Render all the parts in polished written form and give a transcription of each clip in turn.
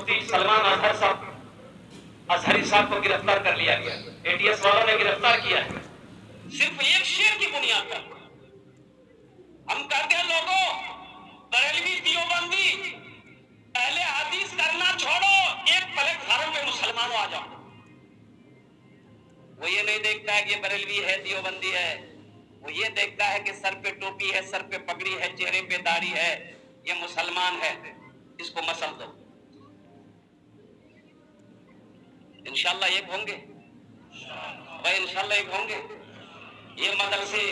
मुफ्ती सलमान अजहरी साहब को गिरफ्तार कर लिया गया। एटीएस वालों ने गिरफ्तार किया है सिर्फ एक शेर की बुनियाद पर। हम कहते हैं लोगों, बरेलवी देवबंदी, पहले हदीस करना छोड़ो, एक प्लेटफार्म पे मुसलमानों आ जाओ। वो ये नहीं देखता है कि ये बरेलवी है, देवबंदी है। वो ये देखता है कि सर पे टोपी है, सर पे पगड़ी है, चेहरे पे दाढ़ी है, ये मुसलमान है, इसको मसल दो। इंशाल्लाह एक होंगे भाई, इंशाल्लाह एक होंगे। ये मदरसे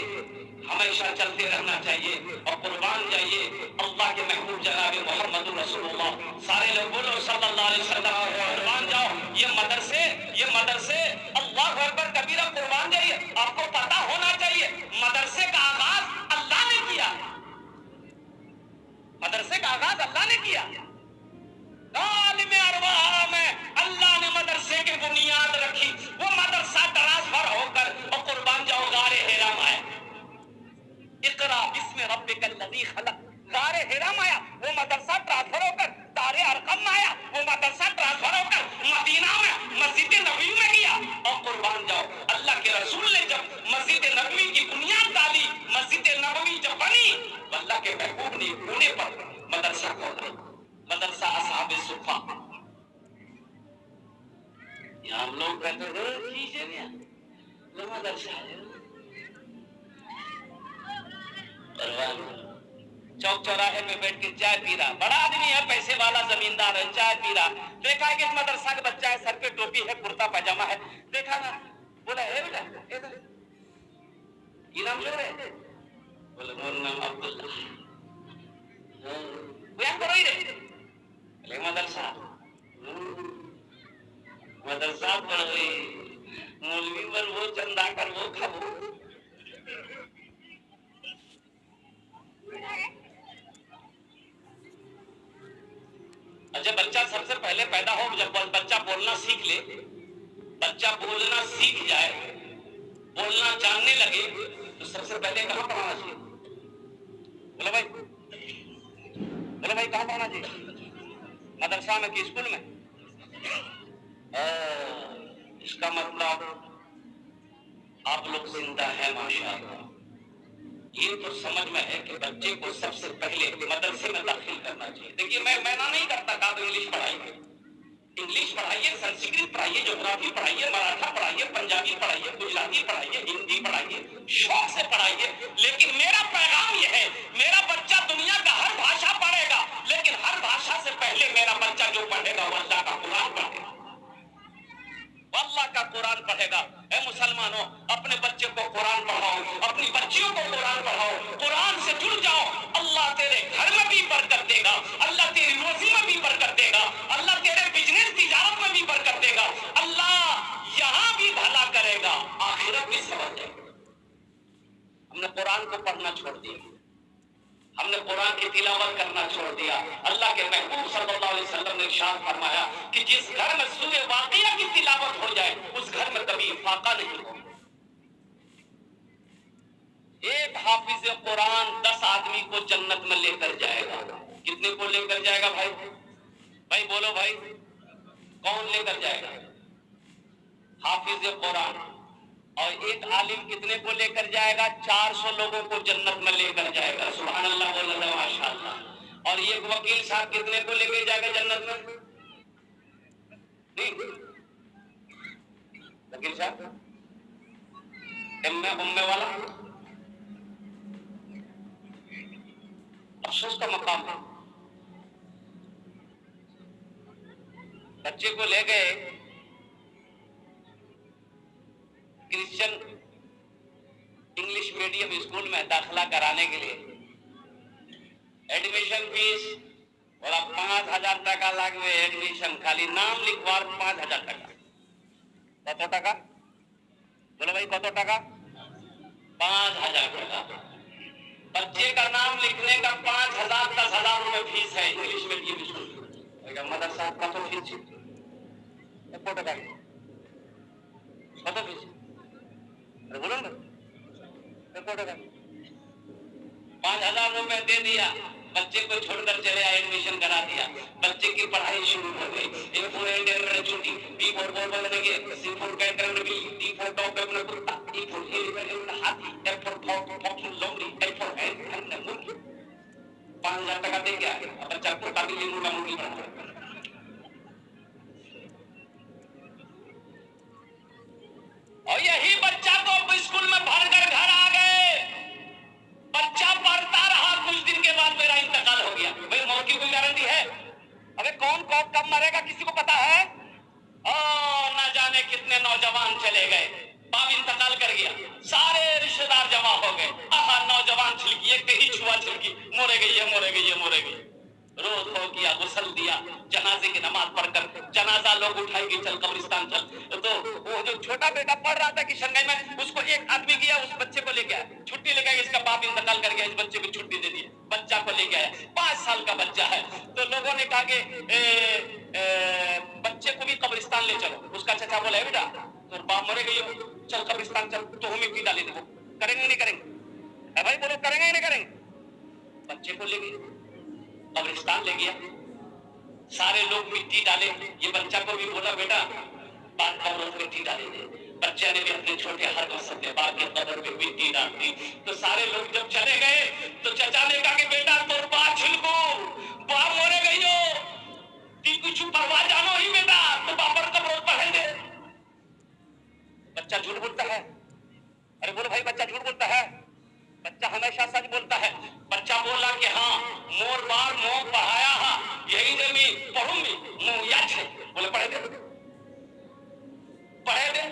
हमेशा चलते रहना चाहिए और कुर्बान जाइए अल्लाह के महबूब जनाब मोहम्मद रसूलुल्लाह। सारे लोग बोलो सल्लल्लाहु अलैहि वसल्लम, कुर्बान जाओ। ये मदरसे अल्लाहु अकबर कबीरा, कुर्बान जाइए। आपको पता होना चाहिए मदरसे का आगाज अल्लाह ने किया, मदरसे का आगाज अल्लाह ने किया। आलिम अरवाह में अल्लाह ने मदरसे की बुनियाद रखी। वो मदरसा ट्रांसफर होकर और कुर्बान जाओ गारे हिरा में आया, इकरा बिस्मि रब्बिकल लज़ी खलक, गारे हिरा में आया। वो मदरसा ट्रांसफर होकर दारे अरकम में आया। वो मदरसा ट्रांसफर होकर मदीना में मस्जिद नबवी में गया। और कुर्बान जाओ अल्लाह के रसूल ने जब मस्जिद नबवी की बुनियाद डाली, मस्जिद नबवी जब बनी, अल्लाह के महबूब ने कोने पर मदरसा खोला, मदरसा असहाबे सुफ़ा। यहाँ हम लोग कहते हैं मदरसा चौक चौराहे में बैठ के चाय पी रहा, बड़ा आदमी है, पैसे वाला जमींदार है, चाय पी रहा। देखा है कि मदरसा का बच्चा है, सर पे टोपी है, कुर्ता पजामा है, देखा ना, बोला है बेटा ये नाम जो है, बोले मेरा नाम अब्दुल्ला, करो ही रहे मदरसा पढ़ गई, मौलवी पर वो चंदा कर वो खाओ। अच्छा, बच्चा सबसे पहले पैदा हो, जब बच्चा बोलना सीख ले, बच्चा बोलना सीख जाए, बोलना जानने लगे, तो सबसे पहले कहाँ पढ़ाना चाहिए? बोलो भाई कहाँ पढ़ाना चाहिए? मदरसा में कि स्कूल में? इसका मतलब आप लोग जिंदा है माशाअल्लाह। ये तो समझ में है कि बच्चे को सबसे पहले मदरसे में दाखिल करना चाहिए। देखिए मैं ना नहीं करता काम, इंग्लिश पढ़ाइए, इंग्लिश पढ़ाइए, संस्कृत पढ़ाइए, ज्योग्राफी पढ़ाइए, मराठा पढ़ाइए, पंजाबी पढ़ाइए, गुजराती पढ़ाइए, हिंदी पढ़ाइए, शौक से पढ़ाइए। लेकिन मेरा पैगाम यह है, मेरा बच्चा दुनिया का हर भाषा पढ़ेगा, लेकिन हर भाषा से पहले मेरा बच्चा जो पढ़ेगा वो अल्लाह का कुरान पढ़ेगा, अल्लाह का कुरान पढ़ेगा। ए मुसलमानों, अपने बच्चे को कुरान पढ़ाओ, अपनी बच्चियों को कुरान पढ़ाओ, कुरान से जुड़ जाओ। अल्लाह तेरे घर में भी बरकत देगा, अल्लाह तेरी रोजी में भी बरकत देगा, अल्लाह तेरे बिजनेस तिजारत में भी बरकत देगा, अल्लाह यहाँ भी भला करेगा, आखिरत भी समझ जाएगा। हमने कुरान को पढ़ना छोड़ दिया, हमने कुरान की तिलावत करना छोड़ दिया। अल्लाह के महबूब सल्लल्लाहु अलैहि वसल्लम ने इरशाद फरमाया कि जिस घर में सूरे वाक़िया की तिलावत हो जाए उस घर में कभी फाका नहीं होगा। एक हाफिज कुरान 10 आदमी को जन्नत में लेकर जाएगा। कितने को लेकर जाएगा भाई? भाई बोलो भाई, कौन लेकर जाएगा? हाफिज कुरान। और एक आलिम कितने को लेकर जाएगा? 400 लोगों को जन्नत में लेकर जाएगा। सुभान अल्लाह, बोलना माशाअल्लाह। और एक वकील साहब कितने को लेकर जाएगा जन्नत में? नहीं, वकील साहब उम्मे वाला अफसोस का मकाम है। बच्चे को ले गए क्रिश्चियन इंग्लिश मीडियम स्कूल में दाखिला कराने के लिए। एडमिशन फीस बोला 5,000 टका लागवे, एडमिशन खाली नाम लिखवार 5,000 टका। कत टका बोलो भाई, कत टका? 5,000 टका। बच्चे का नाम लिखने का 5,000 10,000 रुपए फीस है इंग्लिश मीडियम स्कूल। मदरसा का तो फीस टका कत फीस बोलो ना, 5,000 रुपए दे दिया, बच्चे को छोड़कर चले आए, एडमिशन करा दिया, बच्चे की पढ़ाई शुरू हो गई। C for cat, D for dog, कुत्ता, E for हाथी, F for fox, लोमड़ी, H for hen, मुर्गी। 5,000 टका दे गया, अब बच्चा कुत्ता बिल्ली मुर्गा मुर्गी बना। और यही बच्चा को स्कूल में भरकर घर आ गए, बच्चा पढ़ता रहा, कुछ दिन के बाद मेरा इंतकाल हो गया। भाई मौत की कोई गारंटी है? अबे कौन कब मरेगा किसी को पता है? ना जाने कितने नौजवान चले गए, बाप इंतकाल कर गया, सारे रिश्तेदार जमा हो गए। नौजवान छिलकी, एक ही छुआ छिलकी, मोरे गई है, मोरे गई है, मोरे गई। रोज हो किया, गुसल दिया, जनाजे की नमाज पढ़कर जनाजा लोग उठाएंगे, चल कब्रिस्तान चल। तो वो जो छोटा बेटा पढ़ रहा था किशनगंज में, उसको एक आदमी गया, उस बच्चे को लेके आया, छुट्टी लेके आया, इसका बाप इंतकाल कर गया, इस बच्चे को छुट्टी दे दी, बच्चा को लेके आया, 5 साल का बच्चा है। तो लोगों ने कहा कि बच्चे को भी कब्रिस्तान ले चलो। उसका चाचा बोला, बेटा तो बाप मरे गई, चल कब्रिस्तान चल, तो हमें मिट्टी डाले देखो, करेंगे नहीं करेंगे? भाई बोलो करेंगे नहीं करेंगे? बच्चे को ले गए, कब्रिस्तान ले गया, सारे लोग मिट्टी डाले, ये बच्चा को भी बोला, बेटा बात कब्र में मिट्टी डाले दे। बच्चे ने भी अपने छोटे हाथ में सत्य बात के कब्र में मिट्टी डाल दी। तो सारे लोग जब चले गए तो चाचा ने कहा कि बेटा तोर बात छिलको, बाप मोरे गई हो, ती कुछ परवाह जानो ही बेटा, तो बापर कब्र पढ़े दे। बच्चा झूठ बोलता है? अरे बोलो भाई, बच्चा झूठ बोलता है? बच्चा हमेशा सच बोलता है। बच्चा बोला कि हाँ मोर बार मोह पढ़ाया हा, यही जमी पढ़ूंगी मोह याद है। बोले पढ़े दे, पढ़े दे।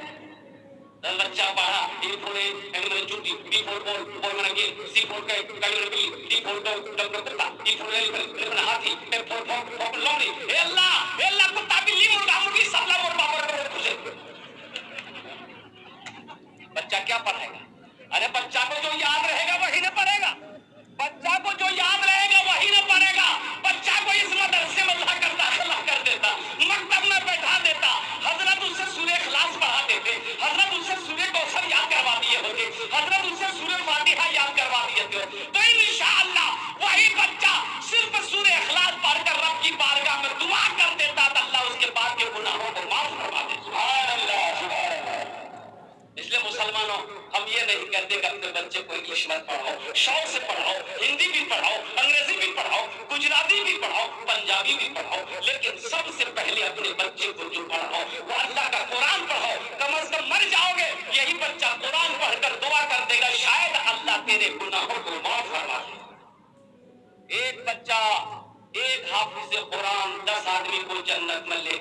तो बच्चा पढ़ा, ए फोर एनिमल चुटी, बी फोर बॉल मना गेल, सी फोर का गाड़ी बिल्ली, डी फोर डॉक्टर कुत्ता, ई फोर एलिफेंट हाथी, एफ फोर फॉक लोमड़ी। हे अल्लाह कुत्ता बिल्ली मुर्गा मुर्गी सबला मोर बापर को खुशे। बच्चा क्या पढ़ेगा? अरे बच्चा को जो याद रहेगा वही ना पढ़ेगा, बच्चा को जो याद रहेगा वही ना पढ़ेगा। बच्चा को इस मदरसे में लाकर दाखिला कर देता, मकतब में बैठा देता, हजरत उससे सूरह इखलास पढ़ा देते, हजरत उससे सूरह कौसर याद करवा दिए होते, हजरत उससे सूरह फातिहा याद करवा दिए थे। तो इंशाअल्लाह वही बच्चा सिर्फ सूरह इखलास पढ़कर रब की बारगाह में दुआ कर देता तो अल्लाह उसके बाद के गुनाहों को माफ करवा दे। सुभान अल्लाह, सुभान अल्लाह। इसलिए मुसलमानों, हम ये नहीं कहते कि अपने बच्चे को इंग्लिश मत पढ़ाओ, शौक से पढ़ाओ, हिंदी भी पढ़ाओ, अंग्रेजी भी पढ़ाओ, गुजराती भी पढ़ाओ, पंजाबी भी पढ़ाओ, लेकिन सबसे पहले अपने बच्चे को जो पढ़ाओ वो अल्लाह का कुरान पढ़ाओ। कम से कम मर जाओगे यही बच्चा कुरान पढ़कर दुआ कर देगा, शायद अल्लाह तेरे गुनाहों को माफ करवा दे। एक बच्चा, एक हाफिज कुरान 10 आदमी को जन्नत में ले